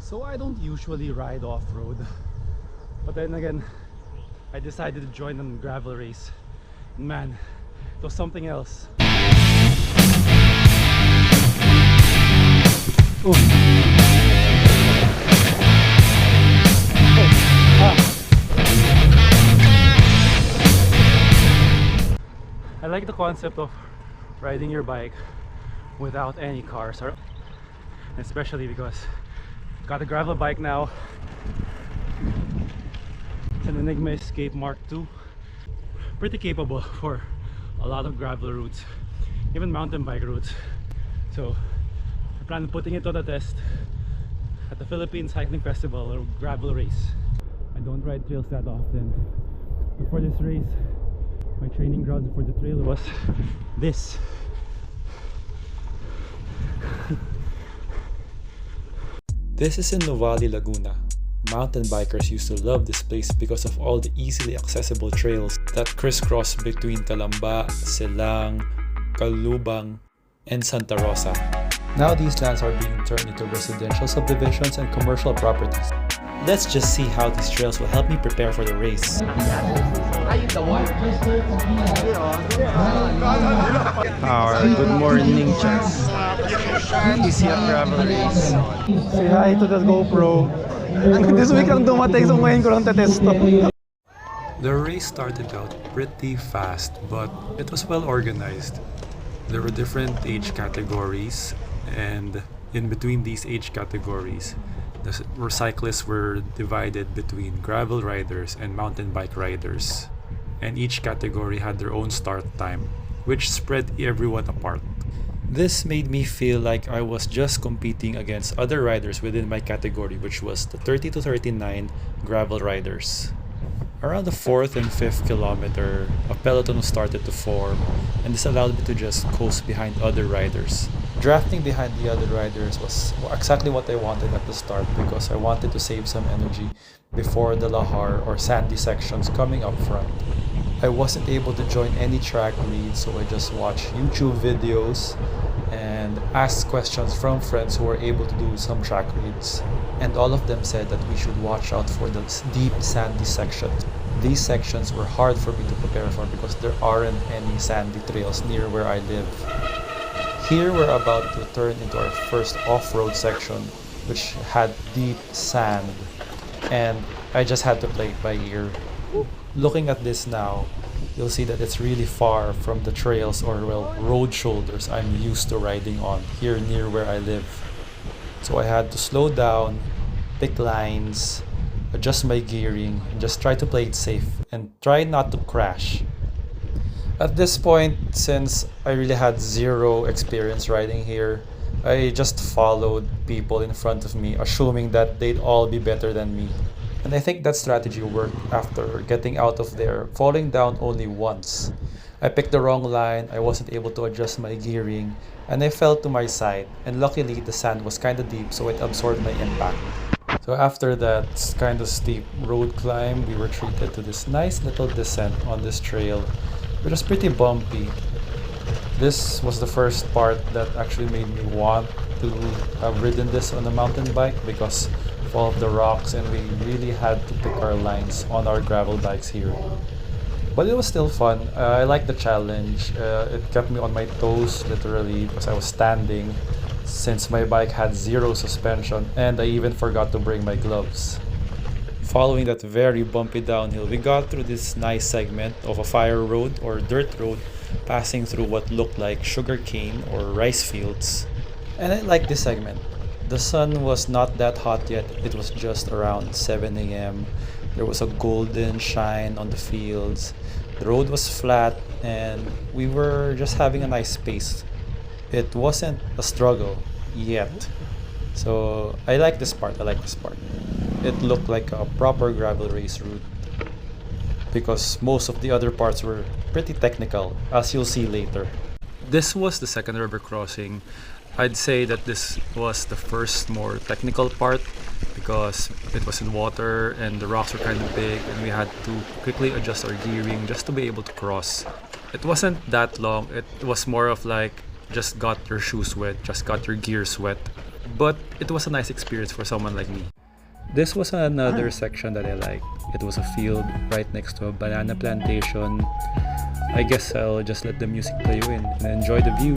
So I don't usually ride off-road, but then again I decided to join a gravel race. Man, it was something else. Ooh. I like the concept of riding your bike without any cars, especially because I've got a gravel bike now. It's an Enigma Escape Mark II. Pretty capable for a lot of gravel routes, even mountain bike routes. So I plan on putting it to the test at the Philippine Cycling Festival or gravel race. I don't ride trails that often, but for this race my training grounds for the trail was this. This is in Nuvali, Laguna. Mountain bikers used to love this place because of all the easily accessible trails that crisscross between Calamba, Silang, Calubang, and Santa Rosa. Now these lands are being turned into residential subdivisions and commercial properties. Let's just see how these trails will help me prepare for the race. Alright, good morning, Chess. Easy at gravel race. Say hi to the GoPro. This week lang dumating, so ngayon ko lang tetesto. The race started out pretty fast, but it was well organized. There were different age categories, and in between these age categories, the cyclists were divided between gravel riders and mountain bike riders. And each category had their own start time, which spread everyone apart. This made me feel like I was just competing against other riders within my category, which was the 30 to 39 gravel riders. Around the 4th and 5th kilometer, a peloton started to form, and this allowed me to just coast behind other riders. Drafting behind the other riders was exactly what I wanted at the start, because I wanted to save some energy before the lahar or sandy sections coming up front. I wasn't able to join any track leads, so I just watched YouTube videos and asked questions from friends who were able to do some track leads. And all of them said that we should watch out for the deep sandy sections. These sections were hard for me to prepare for because there aren't any sandy trails near where I live. Here we're about to turn into our first off-road section, which had deep sand, and I just had to play it by ear. Looking at this now, you'll see that it's really far from the trails or, well, road shoulders I'm used to riding on here near where I live. So I had to slow down, pick lines, adjust my gearing, and just try to play it safe and try not to crash. At this point, since I really had zero experience riding here, I just followed people in front of me, assuming that they'd all be better than me. And I think that strategy worked after getting out of there, falling down only once. I picked the wrong line, I wasn't able to adjust my gearing, and I fell to my side, and luckily the sand was kinda deep so it absorbed my impact. So after that kind of steep road climb, we were treated to this nice little descent on this trail, which was pretty bumpy. This was the first part that actually made me want to have ridden this on a mountain bike because of all of the rocks, and we really had to pick our lines on our gravel bikes here. But it was still fun. I liked the challenge. It kept me on my toes literally because I was standing since my bike had zero suspension, and I even forgot to bring my gloves. Following that very bumpy downhill, we got through this nice segment of a fire road or dirt road passing through what looked like sugarcane or rice fields. And I liked this segment. The sun was not that hot yet, it was just around 7 a.m. There was a golden shine on the fields. The road was flat and we were just having a nice pace. It wasn't a struggle yet. So I like this part, It looked like a proper gravel race route because most of the other parts were pretty technical, as you'll see later. This was the second river crossing. I'd say that this was the first more technical part because it was in water and the rocks were kind of big and we had to quickly adjust our gearing just to be able to cross. It wasn't that long, it was more of like just got your shoes wet, just got your gears wet. but it was a nice experience for someone like me. This was another section that I liked. It was a field right next to a banana plantation. I guess I'll just let the music play you in and enjoy the view.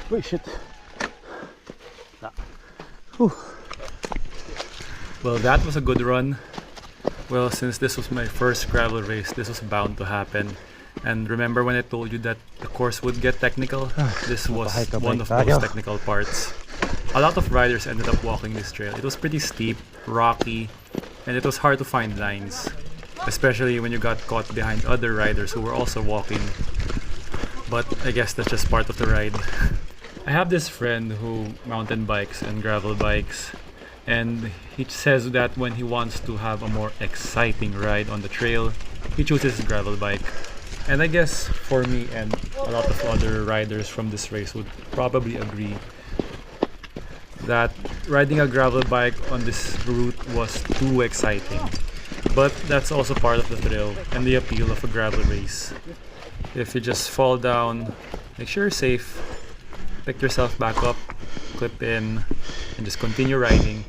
Wait, shit. Well, that was a good run. Well, since this was my first gravel race, this was bound to happen. And remember when I told you that the course would get technical? This was one of those technical parts. A lot of riders ended up walking this trail. It was pretty steep, rocky, and it was hard to find lines, especially when you got caught behind other riders who were also walking. But I guess that's just part of the ride. I have this friend who mountain bikes and gravel bikes, and he says that when he wants to have a more exciting ride on the trail, he chooses a gravel bike. And I guess for me and a lot of other riders from this race would probably agree that riding a gravel bike on this route was too exciting. But that's also part of the thrill and the appeal of a gravel race. If you just fall down, make sure you're safe, pick yourself back up, clip in, and just continue riding.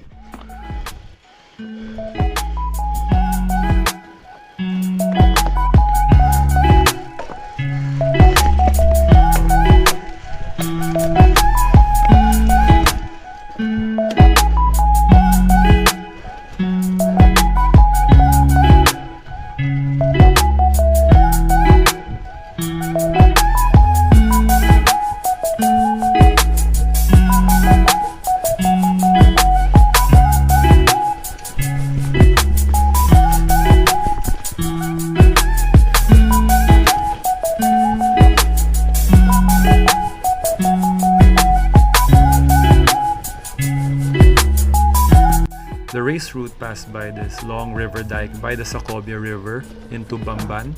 The race route passed by this long river dike by the Sacobia River into Bamban,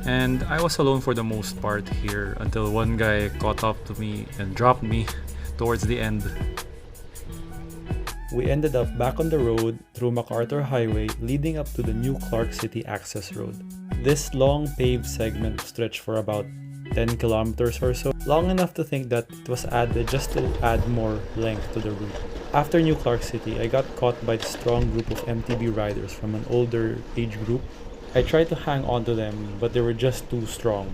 and I was alone for the most part here until one guy caught up to me and dropped me towards the end. We ended up back on the road through MacArthur Highway leading up to the new Clark City Access Road. This long paved segment stretched for about 10 kilometers or so, long enough to think that it was added just to add more length to the route. After New Clark City, I got caught by the strong group of MTB riders from an older age group. I tried to hang on to them, but they were just too strong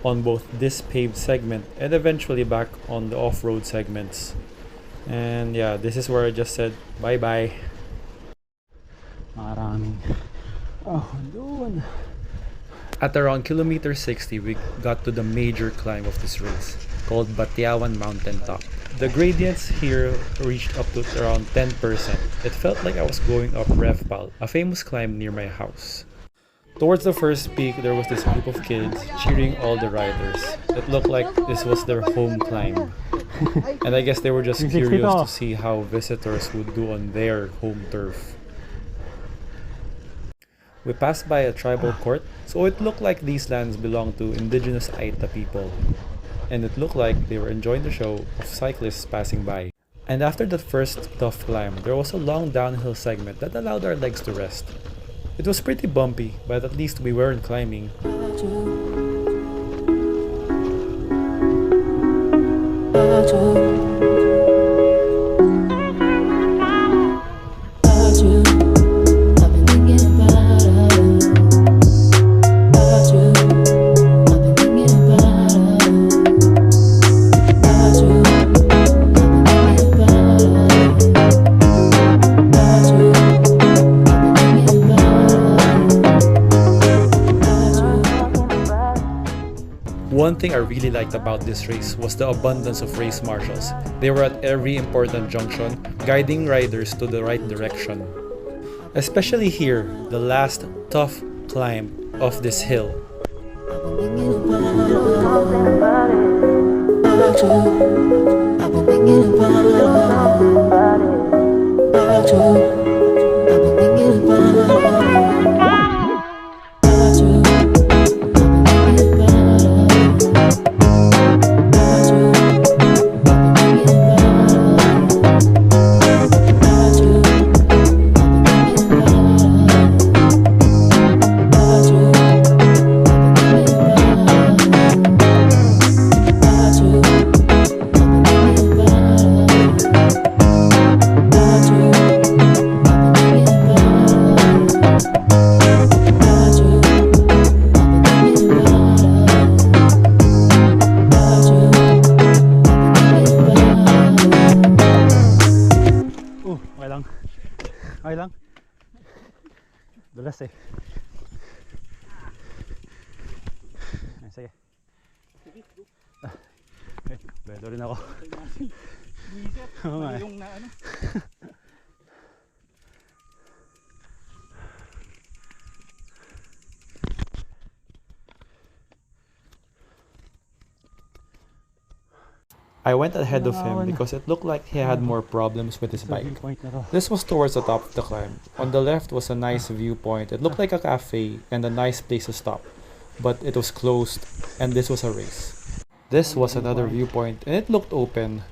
on both this paved segment and eventually back on the off-road segments. And yeah, this is where I just said bye-bye. Maraming. Oh, doon. At around kilometer 60, we got to the major climb of this race, called Batiawan Mountain Top. The gradients here reached up to around 10%. It felt like I was going up Refpal, a famous climb near my house. Towards the first peak, there was this group of kids cheering all the riders. It looked like this was their home climb. And I guess they were just curious to see how visitors would do on their home turf. We passed by a tribal court, so it looked like these lands belonged to indigenous Aita people. And it looked like they were enjoying the show of cyclists passing by. And after the first tough climb, there was a long downhill segment that allowed our legs to rest. It was pretty bumpy, but at least we weren't climbing. One thing I really liked about this race was the abundance of race marshals. They were at every important junction, guiding riders to the right direction. Especially here, the last tough climb of this hill. Okay lang. Dulas eh. Ay, sige. Okay, bedo rin ako. Oo nga eh. Yung na ano. I went ahead of him because it looked like he had more problems with his bike. Viewpoint na to. This was towards the top of the climb. On the left was a nice viewpoint. It looked like a cafe and a nice place to stop. But it was closed and this was a race. This was another viewpoint and it looked open.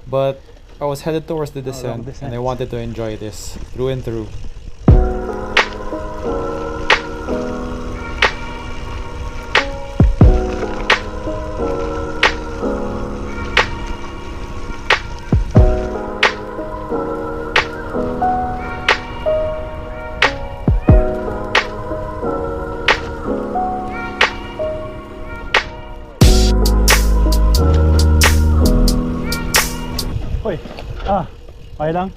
But I was headed towards the descent and I wanted to enjoy this through and through. Hoy, okay lang.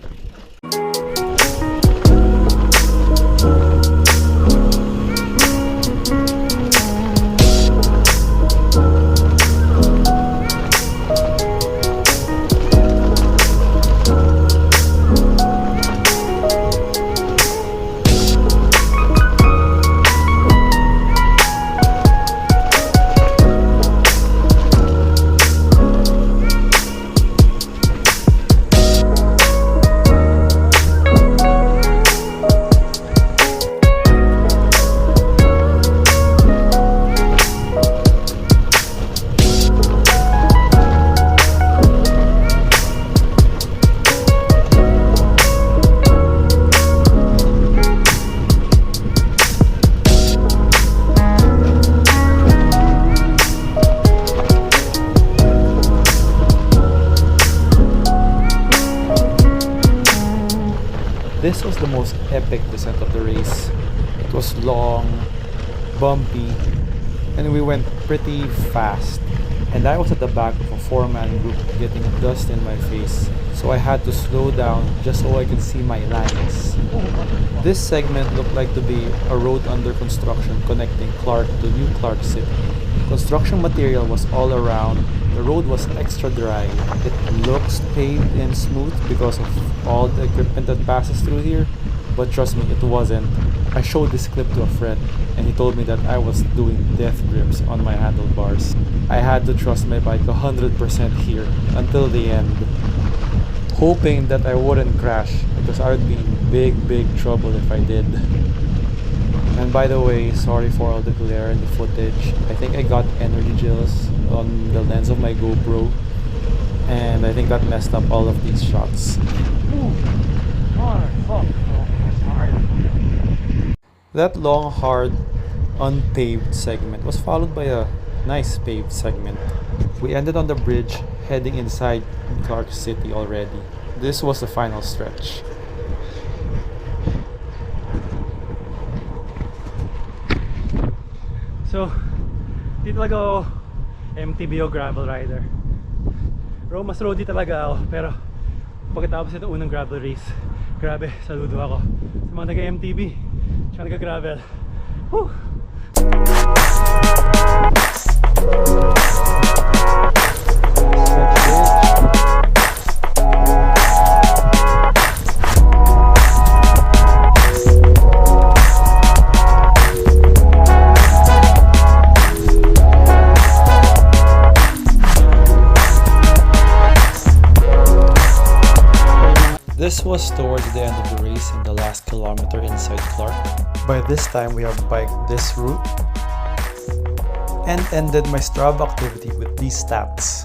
This was the most epic descent of the race. It was long, bumpy, and we went pretty fast. And I was at the back of a 4-man group getting dust in my face, so I had to slow down just so I could see my lines. This segment looked like to be a road under construction connecting Clark to New Clark City. Construction material was all around. The road was extra dry. It looks paved and smooth because of all the equipment that passes through here, but trust me, it wasn't. I showed this clip to a friend and he told me that I was doing death grips on my handlebars. I had to trust my bike 100% here until the end, hoping that I wouldn't crash because I would be in big trouble if I did. And by the way, sorry for all the glare in the footage. I think I got energy gels on the lens of my GoPro, and I think that messed up all of these shots. That long, hard, unpaved segment was followed by a nice paved segment. We ended on the bridge, heading inside Clark City already. This was the final stretch. So, di talaga ako MTB o gravel rider. Mas roady talaga ako, pero pagkatapos ito unang gravel race, grabe, saludo ako sa mga nag-MTB tsaka nag-gravel. Whew! This was towards the end of the race in the last kilometer inside Clark. By this time, we have biked this route and ended my Strava activity with these stats.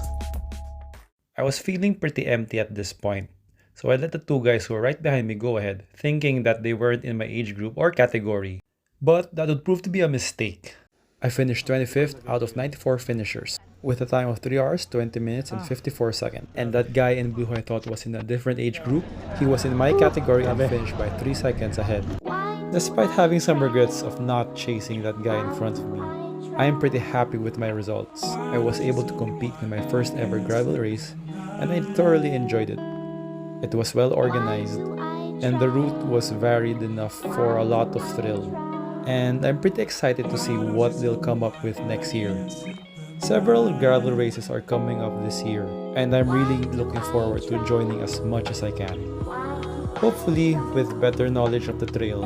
I was feeling pretty empty at this point, so I let the two guys who were right behind me go ahead, thinking that they weren't in my age group or category. But that would prove to be a mistake. I finished 25th out of 94 finishers, with a time of 3 hours, 20 minutes, and 54 seconds. And that guy in blue who I thought was in a different age group, he was in my category and finished by 3 seconds ahead. Despite having some regrets of not chasing that guy in front of me, I am pretty happy with my results. I was able to compete in my first ever gravel race, and I thoroughly enjoyed it. It was well organized, and the route was varied enough for a lot of thrill. And I'm pretty excited to see what they'll come up with next year. Several gravel races are coming up this year, and I'm really looking forward to joining as much as I can. Hopefully with better knowledge of the trail,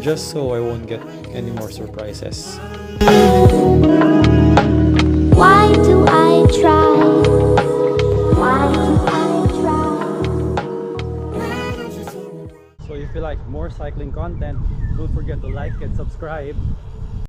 just so I won't get any more surprises. Why do I try? Why do I try? So if you like more cycling content, don't forget to like and subscribe.